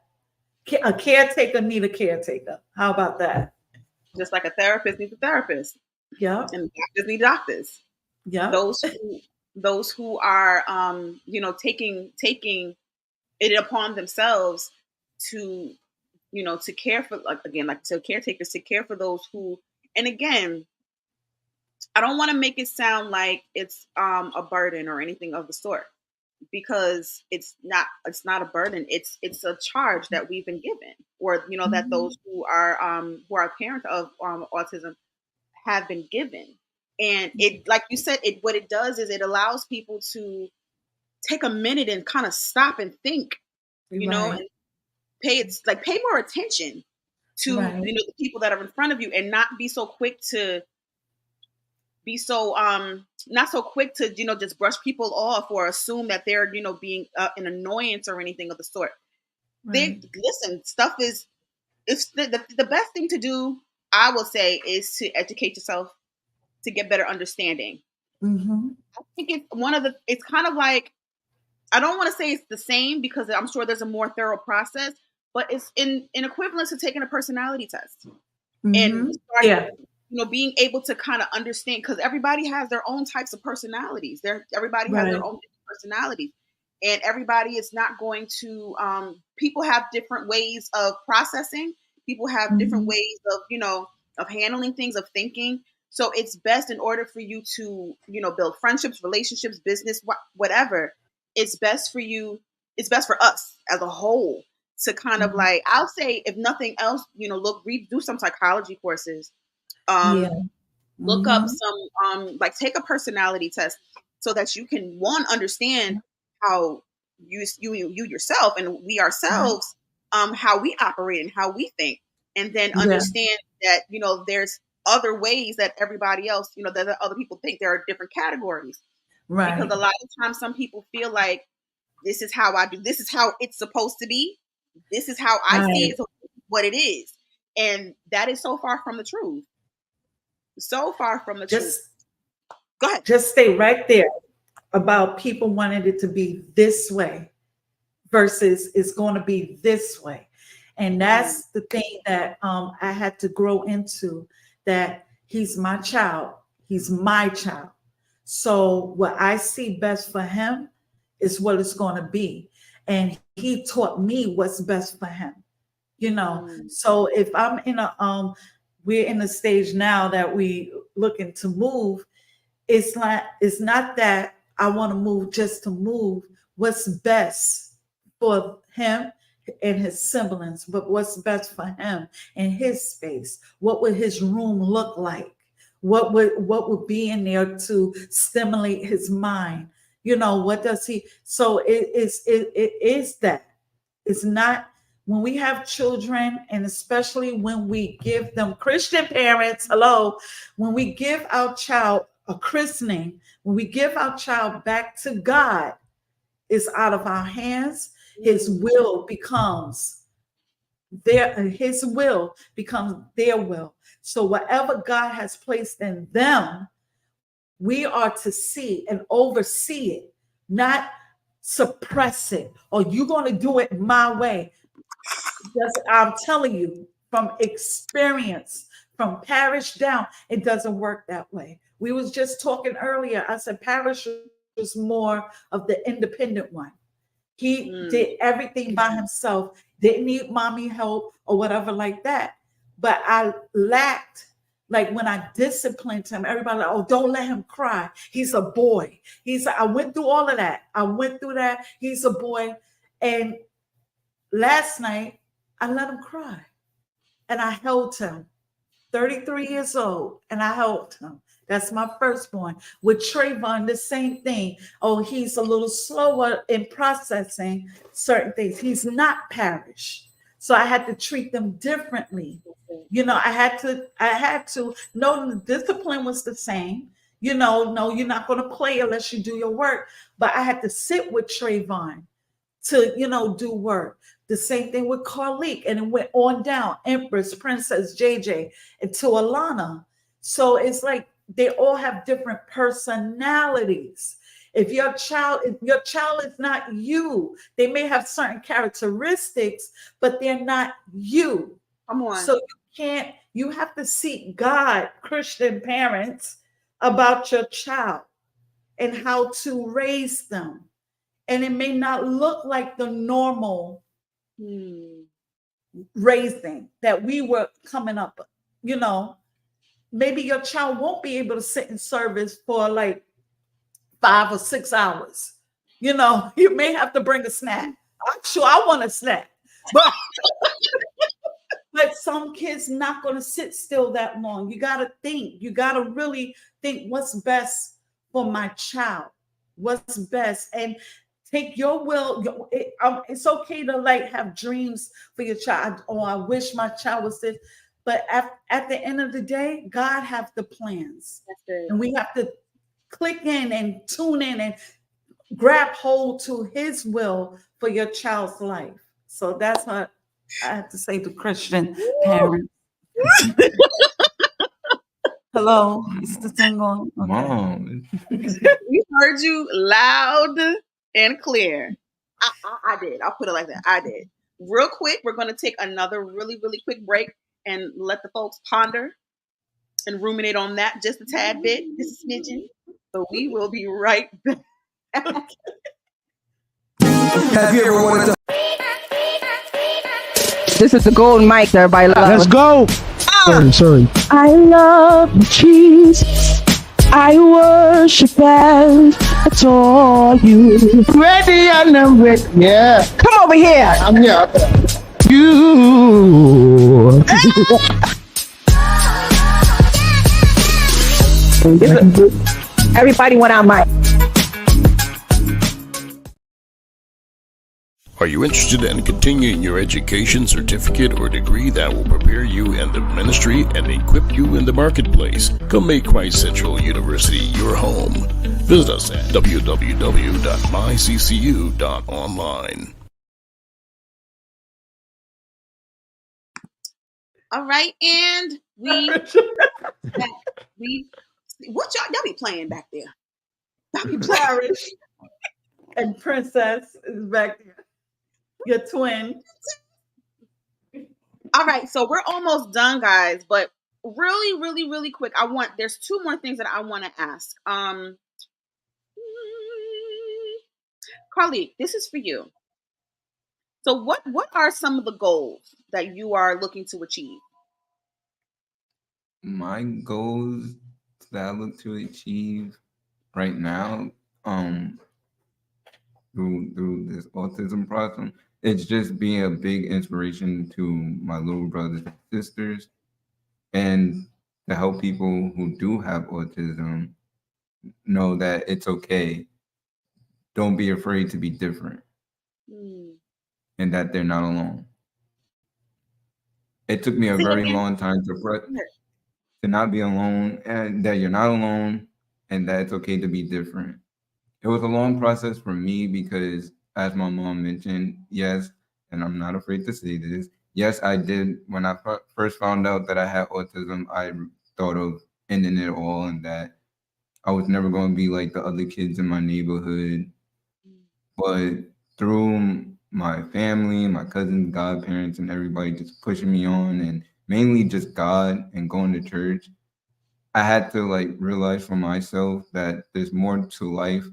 A caretaker need a caretaker. How about that? Just like a therapist needs a therapist. Yeah. And doctors need doctors. Yeah. Those who are taking it upon themselves to to care for, caretakers, to care for those who, and again, I don't want to make it sound like it's a burden or anything of the sort, because it's not a burden. It's a charge that we've been given, or that those who are parents of autism have been given. And it, like you said, what it does is it allows people to take a minute and kind of stop and think, and pay more attention to the people that are in front of you, and not be so quick to not so quick to just brush people off or assume that they're being an annoyance or anything of the sort. Listen, stuff is, it's the best thing to do, I will say, is to educate yourself to get better understanding. Mm-hmm. I think it's kind of like, I don't want to say it's the same because I'm sure there's a more thorough process, but it's in equivalence to taking a personality test Mm-hmm. and start, Yeah. being able to kind of understand, because everybody has their own types of personalities. Everybody has their Right. own personalities, and everybody is not going to. People have different ways of processing. People have different Mm-hmm. ways of handling things, of thinking. So it's best, in order for you to build friendships, relationships, business, whatever. It's best for you. It's best for us as a whole to kind of, Mm-hmm. like, I'll say, if nothing else, do some psychology courses. Yeah. Look up Mm-hmm. some, like, take a personality test so that you can, one, understand how you yourself and we ourselves, how we operate and how we think, and then Yeah. understand that there's other ways that everybody else, that other people think. There are different categories, because Right. a lot of times some people feel like, this is how I do, this is how it's supposed to be, this is how I see Right. it, so this is what it is, and that is so far from the truth. So far from the truth. Just Go ahead. just stay right there about people wanting it to be this way versus it's going to be this way. And that's the thing that I had to grow into, that he's my child. He's my child. So what I see best for him is what it's going to be. And he taught me what's best for him. So if I'm in we're in a stage now that we looking to move, it's not that I want to move just to move. What's best for him and his siblings, but what's best for him and his space? What would his room look like? What would be in there to stimulate his mind? What does he? So it is that. It's not, when we have children, and especially when we give them, Christian parents, hello, when we give our child a christening, when we give our child back to God, it's out of our hands. His will becomes his will becomes their will. So whatever God has placed in them, we are to see and oversee it, not suppress it. Or you're going to do it my way. I'm telling you from experience, from parish down, it doesn't work that way. We was just talking earlier. I said parish was more of the independent one. He did everything by himself, didn't need mommy help or whatever like that. But I lacked, like when I disciplined him, everybody like, oh, don't let him cry. He's a boy. I went through all of that. I went through that. He's a boy. And last night, I let him cry. And I held him. 33 years old, and I held him. That's my firstborn. With Trayvon, the same thing. Oh, he's a little slower in processing certain things. He's not parish. So I had to treat them differently. I had to know the discipline was the same. No, you're not going to play unless you do your work. But I had to sit with Trayvon to, do work. The same thing with Carlique, and it went on down, Empress, Princess, JJ, and to Alana. So it's like they all have different personalities. If your child is not you, they may have certain characteristics, but they're not you. Come on. So you have to seek God, Christian parents, about your child and how to raise them. And it may not look like the normal raising that we were coming up. Maybe your child won't be able to sit in service for like 5 or 6 hours. You may have to bring a snack. I'm sure I want a snack, but some kids not going to sit still that long. You got to think. You got to really think what's best for my child. What's best, and take your will. It's okay to like have dreams for your child. Oh, I wish my child was this. But at the end of the day, God have the plans. And we have to click in and tune in and grab hold to his will for your child's life. So that's what I have to say to Christian parents. Hello, is the thing on? Okay. Mom. We heard you loud and clear. I did. I'll put it like that. I did. Real quick, we're going to take another really, really quick break and let the folks ponder and ruminate on that just a tad bit, just a smidgen. So we will be right back. Have you ever wanted to? This is the golden mic, everybody. Let's go. Sorry. I love you, Jesus. I worship and adore you. Ready and I'm ready. Yeah. Come over here. I'm here. You. Everybody went out mic. Are you interested in continuing your education, certificate, or degree that will prepare you in the ministry and equip you in the marketplace? Come make Christ Central University your home. Visit us at www.myccu.online. All right, and we what y'all be playing back there? Y'all be playing. Paris and Princess is back there. Your twin. All right, so we're almost done, guys, but really, really, really quick. There's two more things that I want to ask. Carlique, this is for you. So what are some of the goals that you are looking to achieve? My goals that I look to achieve right now, through this autism process, it's just being a big inspiration to my little brothers and sisters, and to help people who do have autism know that it's okay. Don't be afraid to be different, and that they're not alone. It took me a very long time to not be alone, and that you're not alone, and that it's okay to be different. It was a long process for me because, as my mom mentioned, yes, and I'm not afraid to say this, yes, I did. When I first found out that I had autism, I thought of ending it all, and that I was never going to be like the other kids in my neighborhood. But through my family, my cousins, godparents, and everybody just pushing me on, and mainly just God and going to church, I had to like realize for myself that there's more to life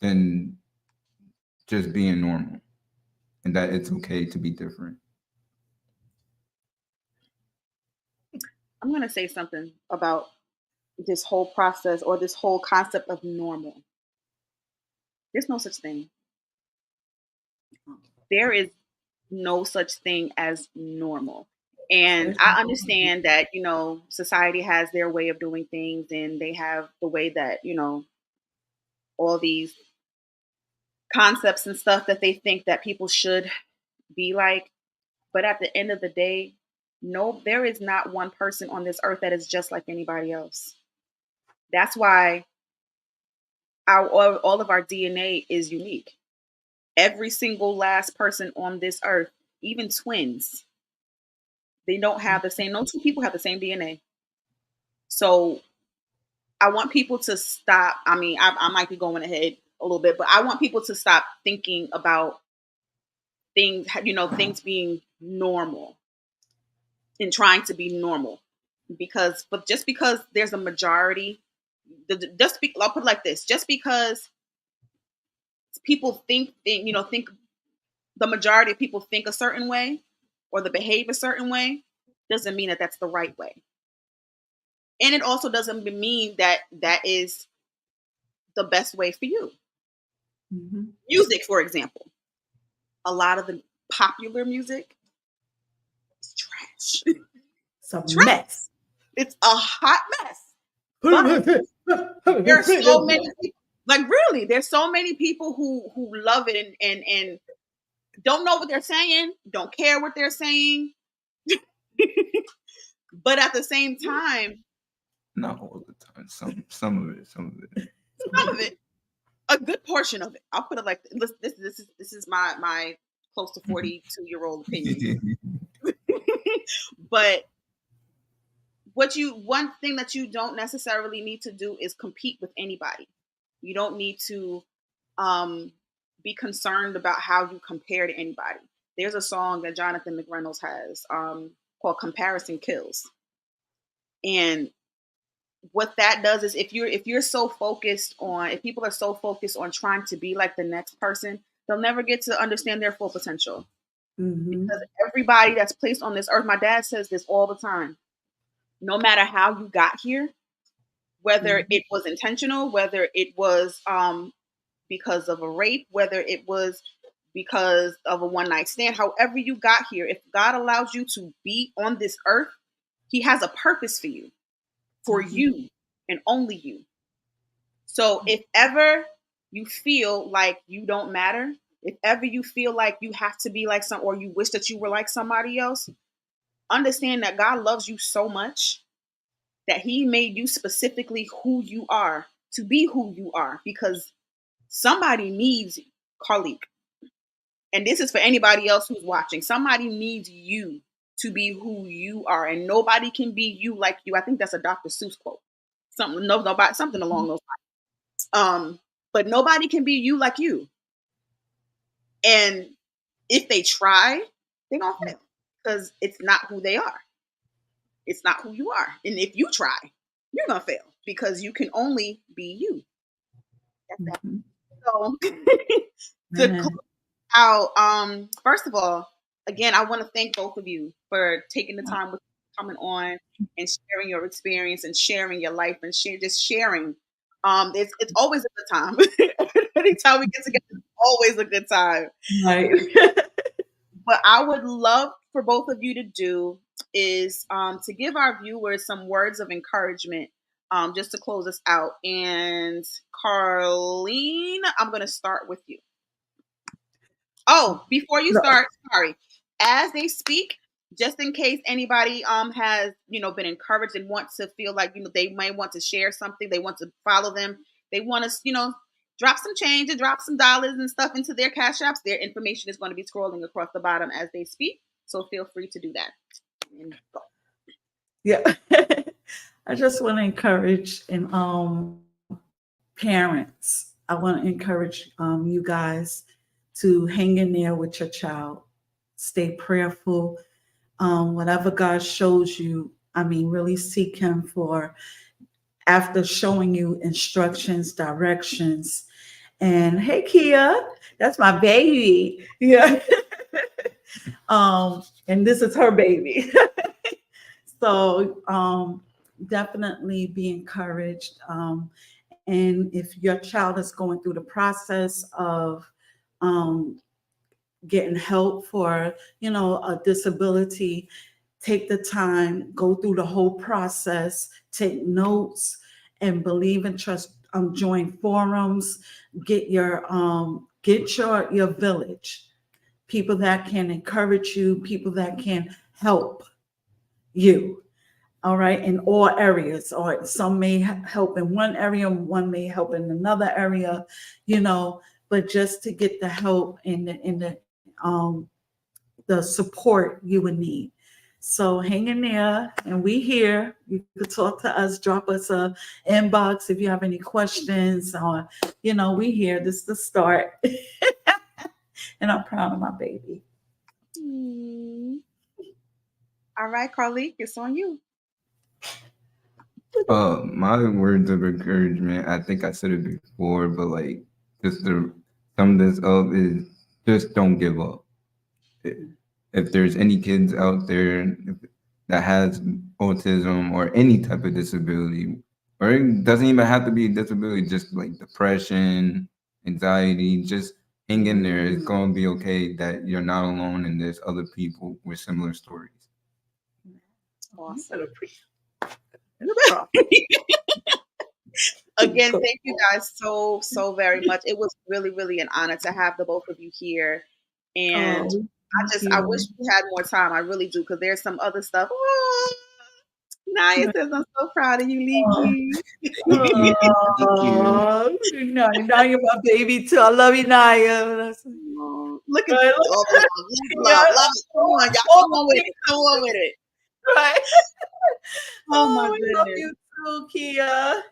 than just being normal, and that it's okay to be different. I'm going to say something about this whole process or this whole concept of normal. There's no such thing. There is no such thing as normal. And I understand that, society has their way of doing things, and they have the way that, all these concepts and stuff that they think that people should be like. But at the end of the day, no, there is not one person on this earth that is just like anybody else. That's why all of our DNA is unique. Every single last person on this earth, even twins, they don't have the same. No two people have the same DNA. So I want people to stop. I mean, I might be going ahead a little bit, but I want people to stop thinking about things, things being normal and trying to be normal. But just because there's a majority, I'll put it like this: just because people think the majority of people think a certain way or they behave a certain way, doesn't mean that that's the right way. And it also doesn't mean that that is the best way for you. Mm-hmm. Music, for example. A lot of the popular music is trash. It's a mess. It's a hot mess. There's so many people, there's so many people who love it and don't know what they're saying, don't care what they're saying. But at the same time, not all the time. Some of it. A good portion of it. I'll put it like this is my close to 42-year-old opinion. But one thing that you don't necessarily need to do is compete with anybody. You don't need to be concerned about how you compare to anybody. There's a song that Jonathan McReynolds has called "Comparison Kills," and what that does is if people are so focused on trying to be like the next person, they'll never get to understand their full potential. Because everybody that's placed on this earth, my dad says this all the time, no matter how you got here, whether it was intentional, whether it was because of a rape, whether it was because of a one-night stand, however you got here, if God allows you to be on this earth, he has a purpose for you. For you and only you. So if ever you feel like you don't matter, if ever you feel like you have to be like or you wish that you were like somebody else, understand that God loves you so much that he made you specifically who you are, to be who you are, because somebody needs Carlique. And this is for anybody else who's watching. Somebody needs you to be who you are, and nobody can be you like you. I think that's a Dr. Seuss quote, something along those lines. But nobody can be you like you. And if they try, they're gonna fail because it's not who they are. It's not who you are. And if you try, you're gonna fail because you can only be you. That's that. So to close out, first of all, again, I want to thank both of you for taking the time with coming on and sharing your experience and sharing your life and just sharing. It's always a good time. Anytime we get together, it's always a good time. Right. What I would love for both of you to do is to give our viewers some words of encouragement just to close us out. And Carlene, I'm going to start with you. Oh, before you start, sorry. As they speak, just in case anybody has, been encouraged and wants to feel like, they might want to share something, they want to follow them, they want to, drop some change and drop some dollars and stuff into their cash apps, their information is going to be scrolling across the bottom as they speak. So feel free to do that. And go. Yeah. I just want to encourage parents. I want to encourage you guys to hang in there with your child. Stay prayerful. Whatever God shows you, really seek him for, after showing you instructions, directions. And hey, Kia, that's my baby. Yeah. And this is her baby. So definitely be encouraged. And if your child is going through the process of getting help for, a disability, take the time, go through the whole process, take notes, and believe and trust. Join forums, get your village, people that can encourage you, people that can help you. All right, in all areas, or some may help in one area, one may help in another area, but just to get the help and the support you would need. So hang in there, and we here. You could talk to us, drop us a inbox if you have any questions, or we here. This is the start, and I'm proud of my baby. All right, Carlique, it's on you. My words of encouragement, I think I said it before, but just to sum this up, is just don't give up. If there's any kids out there that has autism or any type of disability, or it doesn't even have to be a disability, just like depression, anxiety, just hang in there. It's going to be okay, that you're not alone, and there's other people with similar stories. Awesome. Again, thank you guys so very much. It was really, really an honor to have the both of you here. And I wish we had more time. I really do, because there's some other stuff. Oh, Naya says, I'm so proud of you, Leaky. Naya, my baby too. I love you, Naya. Look at love. Come on, y'all. Come on with it. Right. Oh my we love goodness. you too, Kia.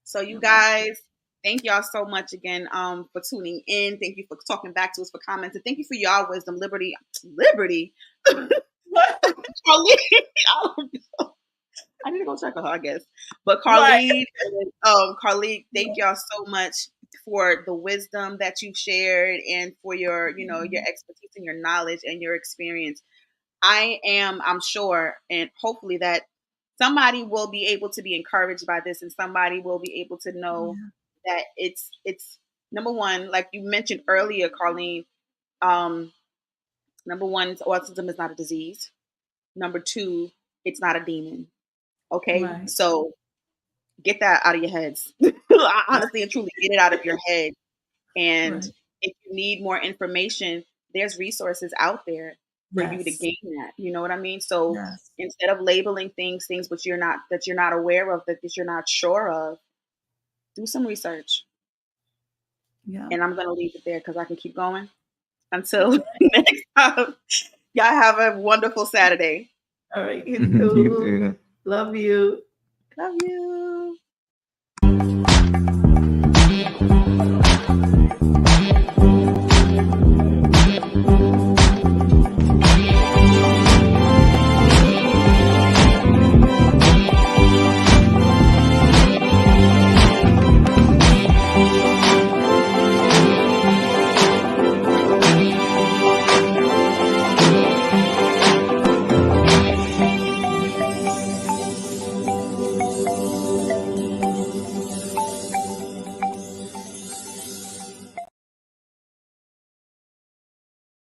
So you guys, thank y'all so much again for tuning in. Thank you for talking back to us, for comments, and thank you for y'all wisdom. Liberty. Carlique, I don't know. I need to go check on her, I guess. But Carlene, Carlique, thank y'all so much for the wisdom that you've shared and for your, your expertise and your knowledge and your experience. I'm sure, and hopefully that somebody will be able to be encouraged by this, and somebody will be able to know that it's number one, like you mentioned earlier, Carlene. Number one, autism is not a disease. Number two, it's not a demon. Okay, Right. so get that out of your heads. Honestly and truly, get it out of your head. And if you need more information, there's resources out there for you to gain that. You know what I mean? So instead of labeling things but you're not aware of, that you're not sure of, do some research. Yeah. And I'm gonna leave it there because I can keep going until next time. Y'all have a wonderful Saturday. All right, you You too. too. Love you. Love you.